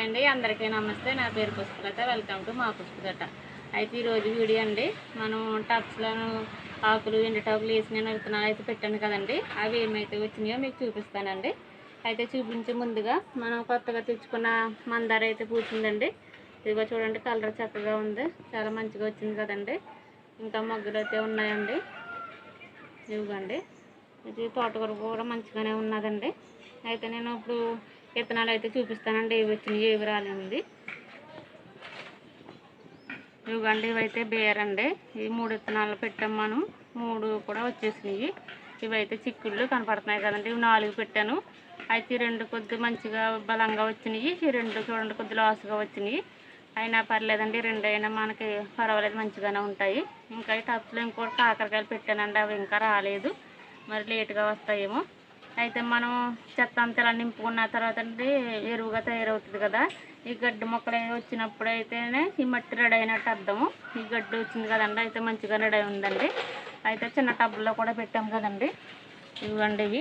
Hi అండి, అందరికీ నమస్తే. నా పేరు పుష్పలత. వెల్కమ్ టు మా పుష్పలత. అయితే ఈరోజు వీడియో అండి, మనం టబ్స్లను ఆకులు ఎండుటాకులు వేసి నేను విత్తనాలు అయితే పెట్టాను కదండి. అవి ఏమైతే వచ్చినాయో మీకు చూపిస్తానండి. అయితే చూపించే ముందుగా మనం కొత్తగా తెచ్చుకున్న మందార అయితే పూసిందండి. ఇదిగో చూడండి, కలర్ చక్కగా ఉంది, చాలా మంచిగా వచ్చింది కదండి. ఇంకా మొగ్గలు అయితే ఉన్నాయండి, ఇవ్వండి. ఇది తోటకూర కూడా మంచిగానే ఉన్నదండి. అయితే నేను ఇప్పుడు విత్తనాలు అయితే చూపిస్తానండి, ఏవి వచ్చినాయి ఏవి రాలేండి. ఇవ్వండి, ఇవైతే బేరండి. ఈ 3 విత్తనాలు పెట్టాం మనం, 3 కూడా వచ్చేసినాయి. ఇవైతే చిక్కుళ్ళు కనపడుతున్నాయి కదండి. ఇవి 4 పెట్టాను. అయితే 2 కొద్ది మంచిగా బలంగా వచ్చినాయి, ఈ 2 చూడండి కొద్ది లాస్గా వచ్చినాయి. అయినా పర్లేదండి, 2 అయినా మనకి పర్వాలేదు, మంచిగానే ఉంటాయి. ఇంకా ఈ టబ్స్లో ఇంకోటి కాకరకాయలు పెట్టానండి, అవి ఇంకా రాలేదు, మరి లేటుగా వస్తాయేమో. అయితే మనం చెత్త అంతా ఇలా నింపుకున్న తర్వాత అండి ఎరువుగా తయారవుతుంది కదా. ఈ గడ్డి మొక్కలు వచ్చినప్పుడు అయితేనే ఈ మట్టి రెడీ అయినట్టు అర్థము. ఈ గడ్డి వచ్చింది కదండి, అయితే మంచిగా రెడీ ఉందండి. అయితే చిన్న టబ్బుల్లో కూడా పెట్టాము కదండి, ఇవ్వండి ఇవి.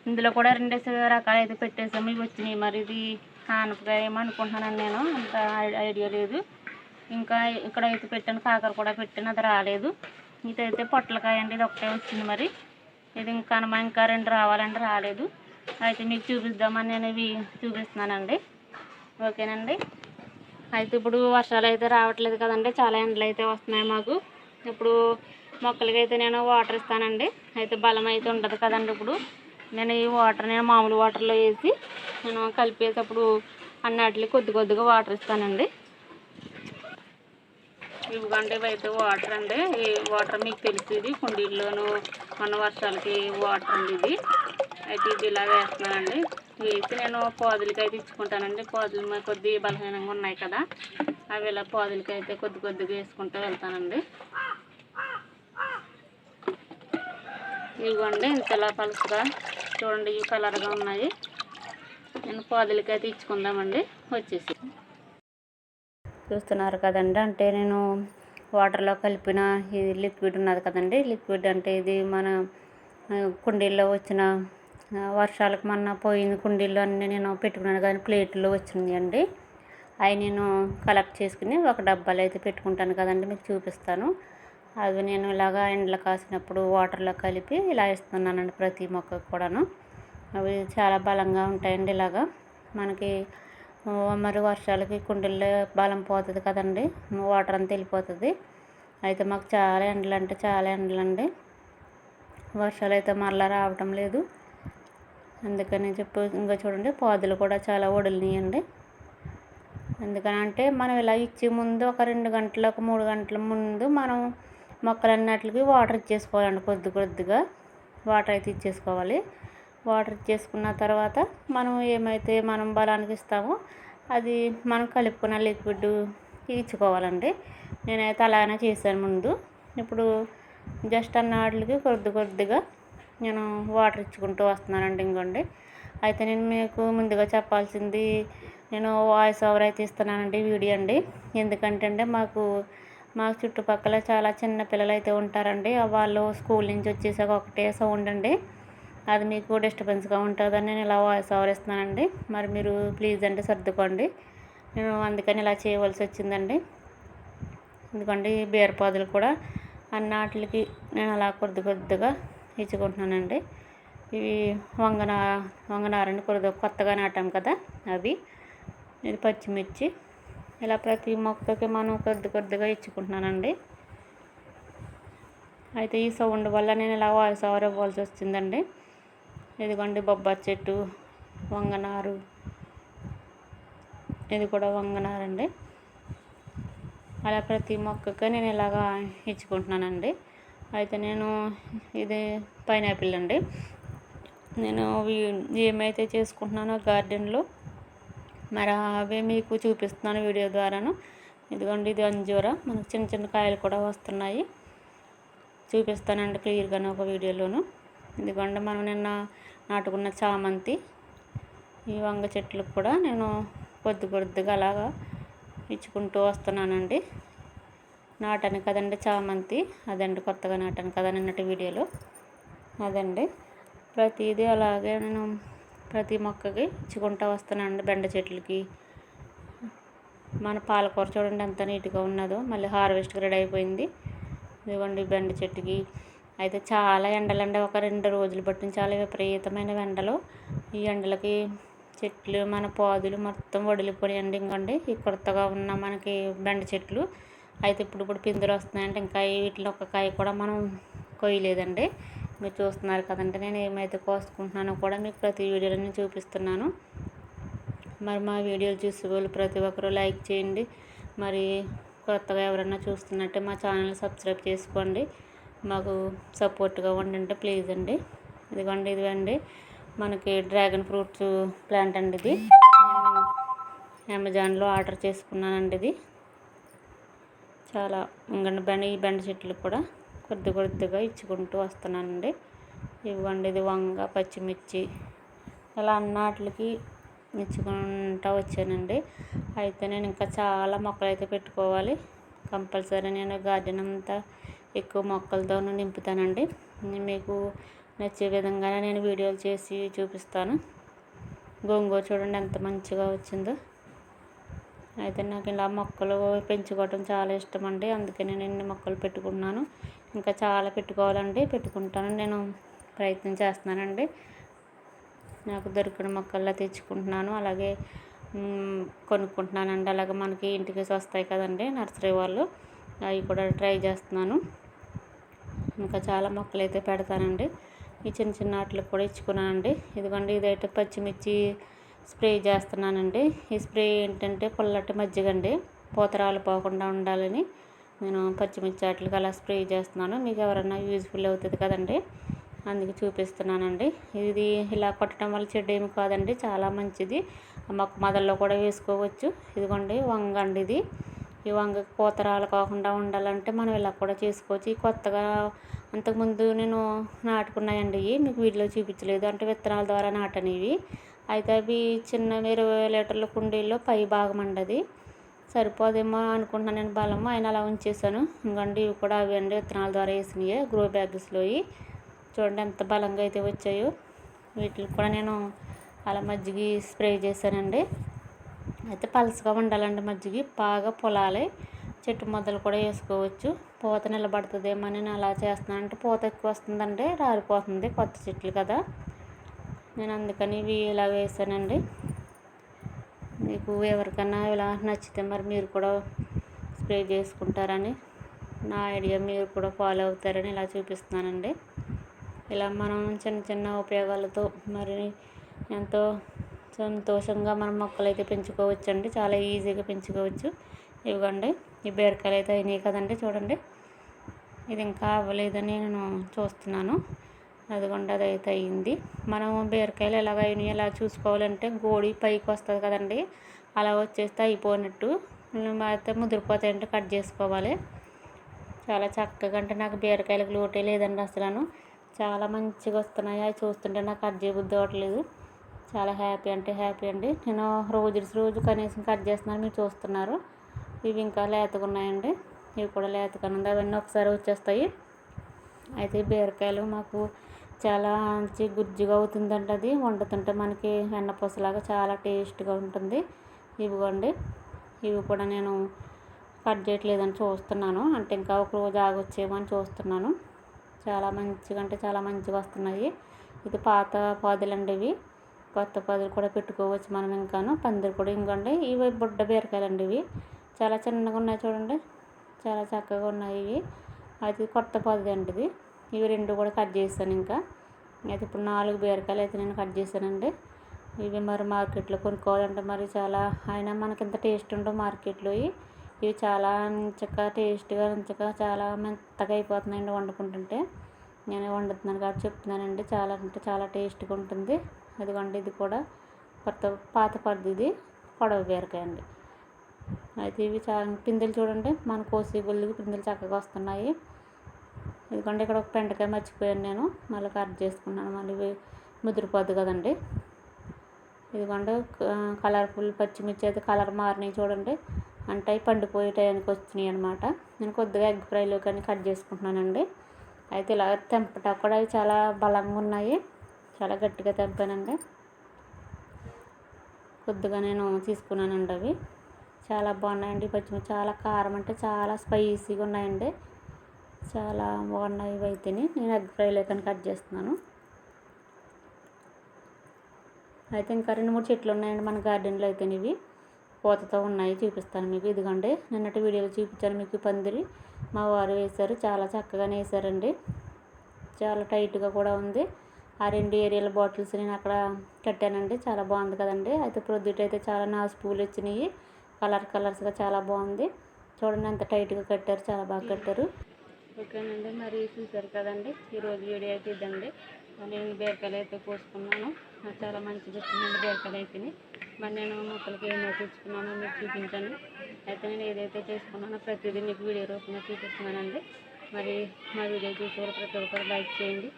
ఇందులో కూడా 2 రకాలు అయితే పెట్టేసాము, ఇవి వచ్చినాయి. మరి ఇది ఆనపకాయ ఏమనుకుంటున్నాను నేను, అంత ఐడియా లేదు. ఇంకా ఇక్కడ అయితే పెట్టాను, కాకర కూడా పెట్టాను, అది రాలేదు. ఇదైతే పొట్లకాయ అండి, ఇది ఒకటే వచ్చింది. మరి ఇది ఇంకా 2 రావాలంటే రాలేదు. అయితే మీకు చూపిద్దామని నేను ఇవి చూపిస్తున్నానండి, ఓకేనండి. అయితే ఇప్పుడు వర్షాలు అయితే రావట్లేదు కదండి, చాలా ఎండలు అయితే వస్తున్నాయి మాకు. ఇప్పుడు మొక్కలకి అయితే నేను వాటర్ ఇస్తానండి. అయితే బలం అయితే ఉండదు కదండి. ఇప్పుడు నేను ఈ వాటర్ మామూలు వాటర్లో వేసి నేను కలిపేటప్పుడు అన్నిటికి కొద్దిగా వాటర్ ఇస్తానండి. ఇవ్వండి, ఇవైతే వాటర్ అండి. ఈ వాటర్ మీకు తెలిసింది, కుండీల్లోనూ మన వర్షాలకి వాటర్ అండి ఇది. అయితే ఇది ఇలా వేస్తున్నానండి. వేసి నేను పాదులకి అయితే ఇచ్చుకుంటానండి. పాదులు కొద్ది బలహీనంగా ఉన్నాయి కదా, అవి ఇలా పాదులకి అయితే కొద్దిగా వేసుకుంటూ వెళ్తానండి. ఇవ్వండి, ఇంతలా పలుసుగా చూడండి, ఇవి కలర్గా ఉన్నాయి. నేను పాదులకి అయితే ఇచ్చుకుందామండి. వచ్చేసి చూస్తున్నారు కదండి, అంటే నేను వాటర్లో కలిపిన ఇది లిక్విడ్ ఉన్నది కదండి. లిక్విడ్ అంటే ఇది మన కుండీల్లో వచ్చిన వర్షాలకు మొన్న పోయిన కుండీల్లో అన్నీ నేను పెట్టుకున్నాను కానీ ప్లేట్లో వచ్చినాయి అండి. అవి నేను కలెక్ట్ చేసుకుని ఒక డబ్బాలో అయితే పెట్టుకుంటాను కదండి, మీకు చూపిస్తాను. అవి నేను ఇలాగా ఎండలో కాసినప్పుడు వాటర్లో కలిపి ఇలా ఇస్తున్నానండి ప్రతి మొక్కకు కూడాను. అవి చాలా బలంగా ఉంటాయండి. ఇలాగా మనకి మరి వర్షాలకి కుండీల్లో బలం పోతుంది కదండి, వాటర్ అంతా వెళ్ళిపోతుంది. అయితే మాకు చాలా ఎండలు అంటే చాలా ఎండలండి, వర్షాలు అయితే మరలా రావటం లేదు. అందుకని ఇంకా చూడండి, పాదులు కూడా చాలా వడిలినాయండి. ఎందుకనంటే మనం ఇలా ఇచ్చే ముందు ఒక 2 గంటలకు 3 గంటల ముందు మనం మొక్కలన్నిటికి వాటర్ ఇచ్చేసుకోవాలండి. కొద్దిగా వాటర్ అయితే ఇచ్చేసుకోవాలి. వాటర్ ఇచ్చేసుకున్న తర్వాత మనం ఏమైతే మనం బలానికి ఇస్తామో అది మనం కలుపుకున్న లిక్విడ్ ఇచ్చుకోవాలండి. నేనైతే అలానే చేశాను ముందు. ఇప్పుడు జస్ట్ అన్నాటికి కొద్దిగా నేను వాటర్ ఇచ్చుకుంటూ వస్తున్నానండి. ఇంకోండి, అయితే నేను మీకు ముందుగా చెప్పాల్సింది, నేను వాయిస్ ఓవర్ అయితే ఇస్తున్నానండి, వీడియో అండి. ఎందుకంటే మాకు చుట్టుపక్కల చాలా చిన్న పిల్లలు అయితే ఉంటారండి. వాళ్ళు స్కూల్ నుంచి వచ్చేసాక ఒకటే సౌండ్ అండి, అది మీకు డిస్టర్బెన్స్గా ఉంటుందని నేను ఇలా వాయిస్ ఓవర్ ఇస్తున్నానండి. మరి మీరు ప్లీజ్ అంటే సర్దుకోండి, నేను అందుకని ఇలా చేయవలసి వచ్చిందండి. ఎందుకంటే ఈ బీరపాదులు కూడా అన్నిటికి నేను అలా కొద్దిగా ఇచ్చుకుంటున్నానండి. ఇవి వంగనారండి, కొత్తగా నాటాం కదా అవి. ఇది పచ్చిమిర్చి, ఇలా ప్రతి మొక్కకి మనం కొద్దిగా ఇచ్చుకుంటున్నానండి. అయితే ఈ సౌండ్ వల్ల నేను ఇలా వాయిస్ ఓవర్ ఇవ్వాల్సి వచ్చిందండి. ఇదిగోండి బొబ్బాయి చెట్టు, వంగనారు, ఇది కూడా వంగనారండి. అలా ప్రతి మొక్కకి నేను ఇలాగా ఇచ్చుకుంటున్నానండి. అయితే నేను ఇది పైనాపిల్ అండి. నేను ఏమైతే చేసుకుంటున్నానో గార్డెన్లో మరి అవే మీకు చూపిస్తున్నాను వీడియో ద్వారాను. ఇదిగోండి, ఇది అంజూర, మనకు చిన్న కాయలు కూడా వస్తున్నాయి, చూపిస్తానండి క్లియర్గానే ఒక వీడియోలోను. ఇదిగోండి, మనం నిన్న నాటుకున్న చామంతి, ఈ వంగ చెట్లకు కూడా నేను కొద్దిగా అలాగా ఇచ్చుకుంటూ వస్తున్నానండి. నాటాను కదండి చామంతి, అదండి కొత్తగా నాటాను కదా నిన్నటి వీడియోలో, అదండి. ప్రతిదీ అలాగే నేను ప్రతి మొక్కకి ఇచ్చుకుంటూ వస్తున్నానండి. బెండ చెట్లకి మన పాలకూర చూడండి ఎంత నీట్గా ఉన్నదో, మళ్ళీ హార్వెస్ట్కి రెడీ అయిపోయింది. ఇదిగోండి బెండ చెట్టుకి అయితే చాలా ఎండలండి. ఒక 2 రోజులు పట్టింది, చాలా విపరీతమైన ఎండలు. ఈ ఎండలకి చెట్లు మన పాదులు మొత్తం వడిలిపోయాయండి. ఇంకండి ఈ కొత్తగా ఉన్న మనకి బెండ చెట్లు అయితే ఇప్పుడు పిందులు వస్తున్నాయంటే ఇంకా వీటిలో ఒక కాయ కూడా మనం కొయ్యలేదండి. మీరు చూస్తున్నారు కదండి, నేను ఏమైతే కోసుకుంటున్నానో కూడా మీకు ప్రతి వీడియోలో నేను చూపిస్తున్నాను. మరి మా వీడియోలు చూసే వాళ్ళు ప్రతి ఒక్కరూ లైక్ చేయండి. మరి కొత్తగా ఎవరైనా చూస్తున్నట్టే మా ఛానల్ సబ్స్క్రైబ్ చేసుకోండి, మాకు సపోర్ట్గా ఉండండి ప్లీజ్ అండి. ఇదిగోండి మనకి డ్రాగన్ ఫ్రూట్స్ ప్లాంట్ అండి. ఇది నేను అమెజాన్లో ఆర్డర్ చేసుకున్నానండి. ఇది చాలా ఇంకండి ఈ బెండ చెట్లు కూడా కొద్దిగా ఇచ్చుకుంటూ వస్తున్నానండి. ఇవ్వండి ఇది వంగ, పచ్చిమిర్చి ఇలా అన్నిటికి ఇచ్చుకుంటూ వచ్చానండి. అయితే నేను ఇంకా చాలా మొక్కలు అయితే పెట్టుకోవాలి. కంపల్సరీ నేను గార్డెన్ అంతా ఎక్కువ మొక్కలతో నింపుతానండి. మీకు నచ్చే విధంగానే నేను వీడియోలు చేసి చూపిస్తాను. గోంగూర చూడండి ఎంత మంచిగా వచ్చిందో. అయితే నాకు ఇలా మొక్కలు పెంచుకోవటం చాలా ఇష్టం అండి. అందుకే నేను ఇన్ని మొక్కలు పెట్టుకున్నాను. ఇంకా చాలా పెట్టుకోవాలండి, పెట్టుకుంటాను. నేను ప్రయత్నం చేస్తున్నానండి. నాకు దొరికిన మొక్కల్లో తెచ్చుకుంటున్నాను, అలాగే కొనుక్కుంటున్నానండి. అలాగే మనకి ఇంటికి వస్తాయి కదండి నర్సరీ వాళ్ళు, అవి కూడా ట్రై చేస్తున్నాను. ఇంకా చాలా మొక్కలు అయితే పెడతానండి. ఈ చిన్న వాటికి కూడా ఇచ్చుకున్నానండి. ఇదిగోండి ఇదైతే పచ్చిమిర్చి స్ప్రే చేస్తున్నానండి. ఈ స్ప్రే ఏంటంటే పుల్లటి మజ్జిగండి, పూతరాలు పోకుండా ఉండాలని నేను పచ్చిమిర్చి వాటికి అలా స్ప్రే చేస్తున్నాను. మీకు ఎవరైనా యూజ్ఫుల్ అవుతుంది కదండి, అందుకే చూపిస్తున్నానండి. ఇది ఇలా కొట్టడం వల్ల చెడ్డ ఏమి కాదండి, చాలా మంచిది. మొక్క మొదల్లో కూడా వేసుకోవచ్చు. ఇదిగోండి వంగ అండి. ఇది ఈ వంగకి పూతరాలు కాకుండా ఉండాలంటే మనం ఇలా కూడా చేసుకోవచ్చు. ఈ కొత్తగా అంతకుముందు నేను నాటుకున్నాయండి. ఇవి మీకు వీడియోలో చూపించలేదు, అంటే విత్తనాల ద్వారా నాటనివి. అయితే అవి చిన్న 20 లీటర్ల కుండీల్లో పై భాగం అండి. అది సరిపోదేమో అనుకుంటున్నాను నేను బలము, ఆయన అలా ఉంచేసాను. ఇంకండి ఇవి కూడా అవి అండి విత్తనాల ద్వారా వేసినవి, గ్రో బ్యాగ్స్లో. చూడండి ఎంత బలంగా అయితే వచ్చాయో. వీటికి కూడా నేను అలా మజ్జిగ స్ప్రే చేశానండి. అయితే పలసగా ఉండాలండి మజ్జిగ, బాగా పొలాలి. చెట్టు మొదలు కూడా వేసుకోవచ్చు. పూత నిలబడుతుందేమో నేను అలా చేస్తున్నాను. అంటే పూత ఎక్కువ వస్తుందండి, రాలిపోతుంది, కొత్త చెట్లు కదా. నేను అందుకని ఇవి ఇలా వేసానండి. మీకు ఎవరికన్నా ఇలా నచ్చితే మరి మీరు కూడా స్ప్రే చేసుకుంటారని, నా ఐడియా మీరు కూడా ఫాలో అవుతారని ఇలా చూపిస్తున్నానండి. ఇలా మనం చిన్న ఉపయోగాలతో మరి ఎంతో సంతోషంగా మనం మొక్కలు అయితే పెంచుకోవచ్చండి. చాలా ఈజీగా పెంచుకోవచ్చు. ఇవ్వండి ఈ బీరకాయలు అయితే అయినాయి కదండి. చూడండి ఇది ఇంకా అవ్వలేదని నేను చూస్తున్నాను. అదిగోండి అదైతే అయ్యింది. మనం బీరకాయలు ఎలాగ అయినాయి ఎలా చూసుకోవాలంటే గోడి పైకి వస్తుంది కదండి, అలా వచ్చేస్తే అయిపోయినట్టు. అయితే ముదిరిపోతాయంటే కట్ చేసుకోవాలి. చాలా చక్కగా, అంటే నాకు బీరకాయలకు లోటే లేదండి అసలు. చాలా మంచిగా వస్తున్నాయి. అవి చూస్తుంటే నాకు కట్ చేయబుద్ధి అవ్వట్లేదు. చాలా హ్యాపీ అంటే హ్యాపీ అండి. నేను రోజు కనీసం కట్ చేస్తున్నాను, మీరు చూస్తున్నారు. ఇవి ఇంకా లేతగా ఉన్నాయండి. ఇవి కూడా లేతగా ఉంది, అవన్నీ ఒకసారి వచ్చేస్తాయి. అయితే బీరకాయలు మాకు చాలా మంచి గుజ్జుగా అవుతుందండి. అది వండుతుంటే మనకి వెన్నపూసలాగా చాలా టేస్ట్గా ఉంటుంది. ఇవిగోండి ఇవి కూడా నేను కట్ చేయట్లేదని చూస్తున్నాను, అంటే ఇంకా ఒక రోజు ఆగొచ్చేమో అని చూస్తున్నాను. చాలా మంచిగా, అంటే చాలా మంచిగా వస్తున్నాయి. ఇది పాత పాదులండి. ఇవి కొత్త పాదులు కూడా పెట్టుకోవచ్చు మనం. ఇంకాను పందిరి కూడా. ఇంకోండి ఇవి బుడ్డ బీరకాయలండి. ఇవి చాలా చిన్నగా ఉన్నాయి చూడండి, చాలా చక్కగా ఉన్నాయి ఇవి. అది కొత్త పాదు అండి ఇది. ఇవి 2 కూడా కట్ చేశాను. ఇంకా అయితే ఇప్పుడు 4 బీరకాయలు అయితే నేను కట్ చేశానండి. ఇవి మరి మార్కెట్లో కొనుక్కోవాలంటే మరి చాలా, అయినా మనకి ఇంత టేస్ట్ ఉండవు మార్కెట్లో. ఇవి చాలా మంచిగా టేస్ట్గా చాలా మెత్తగా అయిపోతున్నాయండి వండుకుంటుంటే. నేను వండుతున్నాను కాబట్టి చెప్తున్నానండి. చాలా అంటే చాలా టేస్ట్గా ఉంటుంది. అదిగోండి ఇది కూడా పాత పద్దు, ఇది పొడవ బీరకాయ అండి. అయితే ఇవి చాలా పిందెలు చూడండి, మన కోసి గుళ్ళకి పిందెలు చక్కగా వస్తున్నాయి. ఎందుకంటే ఇక్కడ ఒక బెండకాయ మర్చిపోయాను నేను, మళ్ళీ కట్ చేసుకున్నాను. మళ్ళీ ఇవి ముదిరిపోద్దు కదండి. ఇదిగోండి కలర్ఫుల్ పచ్చిమిర్చి అయితే కలర్ మారినాయి చూడండి, అంటే అవి పండిపోయే టైంకి వచ్చినాయి అనమాట. నేను కొద్దిగా ఎగ్ ఫ్రైలో కానీ కట్ చేసుకుంటున్నానండి. అయితే ఇలా తెంపటా కూడా అవి చాలా బలంగా ఉన్నాయి, చాలా గట్టిగా తెంపానండి. కొద్దిగా నేను తీసుకున్నానండి. అవి చాలా బాగున్నాయండి. పచ్చిమిర్చి చాలా కారం అంటే చాలా స్పైసీగా ఉన్నాయండి. చాలా బాగున్నాయి. ఇవి అయితేనే నేను ఎగ్ ఫ్రై లేకని కట్ చేస్తున్నాను. అయితే ఇంకా 2-3 చెట్లు ఉన్నాయండి మన గార్డెన్లో. అయితే ఇవి పూతతో ఉన్నాయి, చూపిస్తాను మీకు. ఇదిగోండి నిన్నటి వీడియోలో చూపించాను మీకు పందిరి మా వారు వేశారు. చాలా చక్కగానే వేశారండి. చాలా టైట్గా కూడా ఉంది. ఆ 2 ఏరియాల బాటిల్స్ నేను అక్కడ కట్టానండి. చాలా బాగుంది కదండి. అయితే ప్రొద్దుటైతే చాలా నాసు పూలు వచ్చినాయి. కలర్స్గా చాలా బాగుంది. చూడండి ఎంత టైట్గా కట్టారు, చాలా బాగా కట్టారు. ఓకేనండి, మరి చూసారు కదండి. ఈరోజు వీడియో అయితే ఇదండి. నేను బీరకాయలు అయితే కోసుకున్నాను. నాకు చాలా మంచిగా వచ్చిందండి బీరకాయలు అయితేనే. మరి నేను మొక్కలకి ఏమైతే తెచ్చుకున్నానో మీకు చూపించాను. అయితే నేను ఏదైతే చేసుకున్నానో ప్రతిదీ మీకు వీడియో రూపంలో చూపిస్తున్నానండి. మరి మా వీడియో చూసే ప్రతి ఒక్కరు లైక్ చేయండి.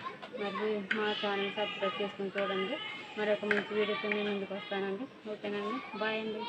మరి మా ఛానల్ సబ్స్క్రైబ్ చేసుకుని చూడండి. మరి ఒక మంచి వీడియోతో నేను ముందుకు వస్తానండి. ఓకేనండి, బాయ్ అండి.